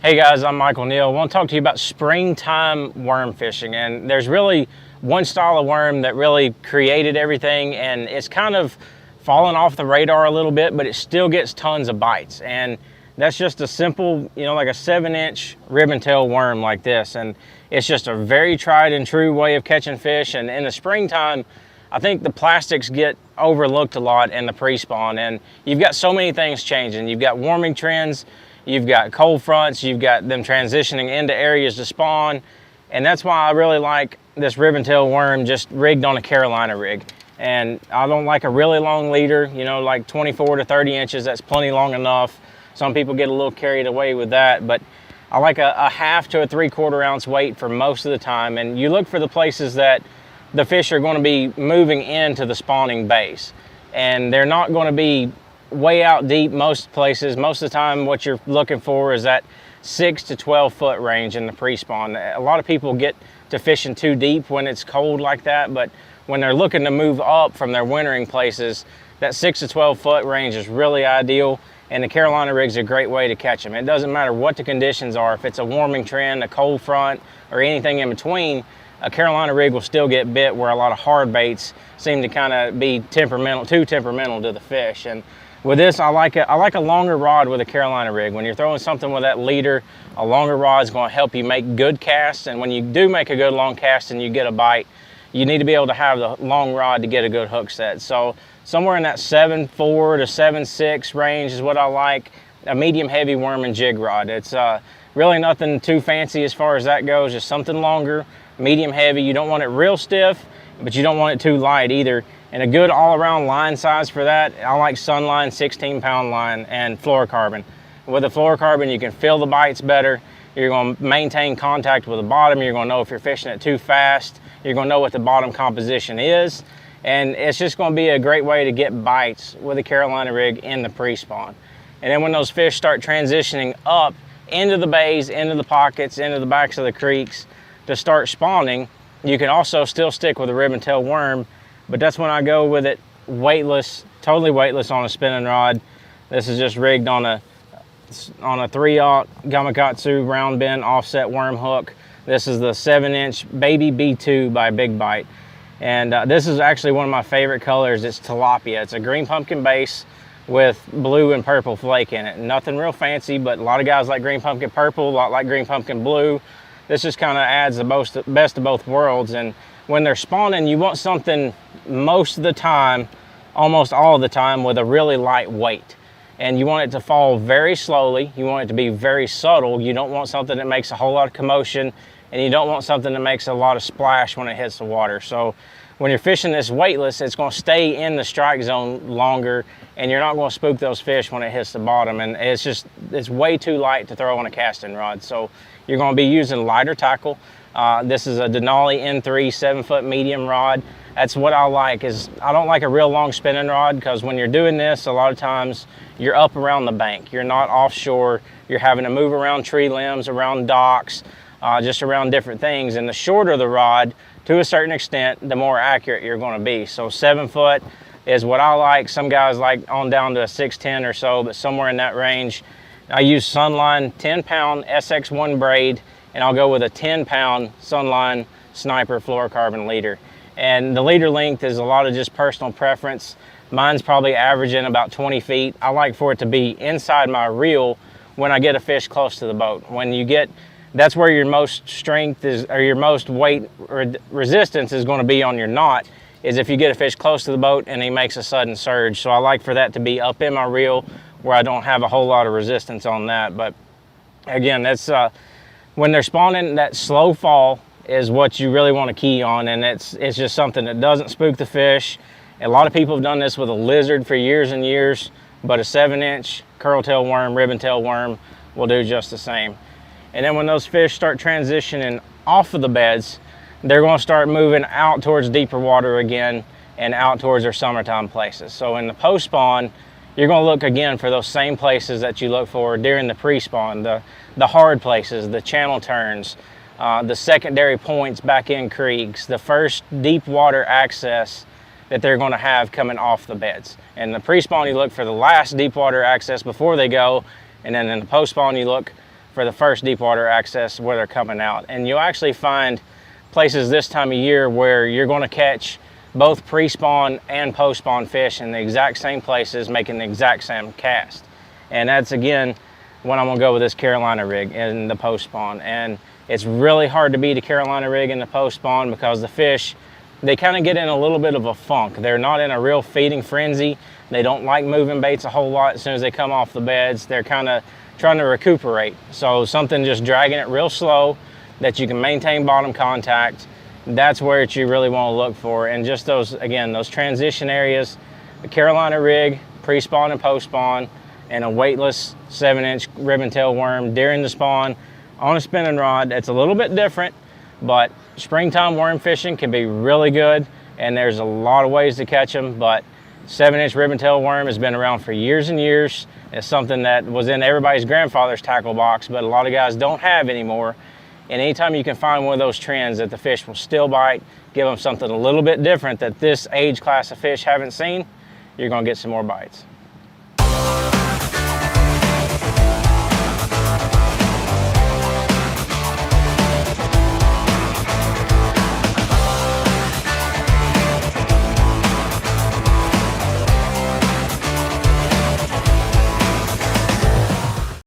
Hey guys, I'm Michael Neal. I want to talk to you about springtime worm fishing. And there's really one style of worm that really created everything, and it's kind of fallen off the radar a little bit, but it still gets tons of bites. And that's just a simple, like a 7-inch ribbon tail worm like this. And it's just a very tried and true way of catching fish. And in the springtime, I think the plastics get overlooked a lot in the pre-spawn, and you've got so many things changing. You've got warming trends, you've got cold fronts, you've got them transitioning into areas to spawn, and that's why I really like this ribbon tail worm just rigged on a Carolina rig. And I don't like a really long leader, like 24 to 30 inches, that's plenty long enough. Some people get a little carried away with that, but I like a half to a 3/4 ounce weight for most of the time. And you look for the places that the fish are going to be moving into the spawning base, and they're not going to be way out deep most places. Most of the time what you're looking for is that 6 to 12 foot range in the pre-spawn. A lot of people get to fishing too deep when it's cold like that, but when they're looking to move up from their wintering places, that 6 to 12 foot range is really ideal, and the Carolina rig's a great way to catch them. It doesn't matter what the conditions are, if it's a warming trend, a cold front, or anything in between, a Carolina rig will still get bit, where a lot of hard baits seem to kind of be too temperamental to the fish. And with this, I like a longer rod with a Carolina rig. When you're throwing something with that leader, a longer rod is going to help you make good casts. And when you do make a good long cast and you get a bite, you need to be able to have the long rod to get a good hook set. So somewhere in that 7.4 to 7.6 range is what I like. A medium heavy worm and jig rod. It's really nothing too fancy as far as that goes, just something longer, medium heavy. You don't want it real stiff, but you don't want it too light either. And a good all-around line size for that, I like Sunline 16-pound line and fluorocarbon. With the fluorocarbon, you can feel the bites better. You're going to maintain contact with the bottom. You're going to know if you're fishing it too fast. You're going to know what the bottom composition is. And it's just going to be a great way to get bites with a Carolina rig in the pre-spawn. And then when those fish start transitioning up into the bays, into the pockets, into the backs of the creeks to start spawning, you can also still stick with a ribbon tail worm, but that's when I go with it weightless, totally weightless on a spinning rod. This is just rigged on a 3/0 Gamakatsu round bend offset worm hook. This is the 7-inch Baby B2 by Big Bite. And this is actually one of my favorite colors. It's tilapia. It's a green pumpkin base with blue and purple flake in it. Nothing real fancy, but a lot of guys like green pumpkin purple, a lot like green pumpkin blue. This just kind of adds the best of both worlds. And when they're spawning, you want something most of the time, almost all the time, with a really light weight. And you want it to fall very slowly. You want it to be very subtle. You don't want something that makes a whole lot of commotion, and you don't want something that makes a lot of splash when it hits the water. So when you're fishing this weightless, it's going to stay in the strike zone longer, and you're not going to spook those fish when it hits the bottom. And it's way too light to throw on a casting rod. So you're going to be using lighter tackle. This is a Denali N3 7-foot medium rod. That's what I like. I don't like a real long spinning rod, because when you're doing this, a lot of times you're up around the bank. You're not offshore. You're having to move around tree limbs, around docks, just around different things. And the shorter the rod, to a certain extent, the more accurate you're going to be. So 7 foot is what I like. Some guys like on down to a 6'10" or so, but somewhere in that range. I use Sunline 10-pound SX1 braid, and I'll go with a 10-pound Sunline Sniper fluorocarbon leader. And the leader length is a lot of just personal preference. Mine's probably averaging about 20 feet. I like for it to be inside my reel when I get a fish close to the boat. That's where your most strength is, or your most weight resistance is going to be on your knot, is if you get a fish close to the boat and he makes a sudden surge. So I like for that to be up in my reel where I don't have a whole lot of resistance on that. But again, that's when they're spawning, that slow fall is what you really want to key on, and it's just something that doesn't spook the fish. A lot of people have done this with a lizard for years and years, but a 7-inch curltail worm, ribbon tail worm will do just the same. And then when those fish start transitioning off of the beds, they're going to start moving out towards deeper water again and out towards their summertime places. So in the post-spawn, you're going to look again for those same places that you look for during the pre-spawn, the hard places, the channel turns, the secondary points back in creeks, the first deep water access that they're going to have coming off the beds. And the pre-spawn, you look for the last deep water access before they go, and then in the post-spawn, you look for the first deep water access where they're coming out. And you'll actually find places this time of year where you're going to catch both pre-spawn and post-spawn fish in the exact same places, making the exact same cast. And that's, again, when I'm going to go with this Carolina rig in the post-spawn. And it's really hard to beat a Carolina rig in the post-spawn because the fish, they kind of get in a little bit of a funk. They're not in a real feeding frenzy. They don't like moving baits a whole lot as soon as they come off the beds. They're kind of trying to recuperate. So something just dragging it real slow that you can maintain bottom contact, that's where you really want to look for. And just those, again, those transition areas, a Carolina rig, pre-spawn and post-spawn, and a weightless 7-inch ribbon tail worm during the spawn on a spinning rod. It's a little bit different, but springtime worm fishing can be really good, and there's a lot of ways to catch them, but 7-inch ribbon tail worm has been around for years and years. It's something that was in everybody's grandfather's tackle box, but a lot of guys don't have anymore. And anytime you can find one of those trends that the fish will still bite, give them something a little bit different that this age class of fish haven't seen, you're going to get some more bites.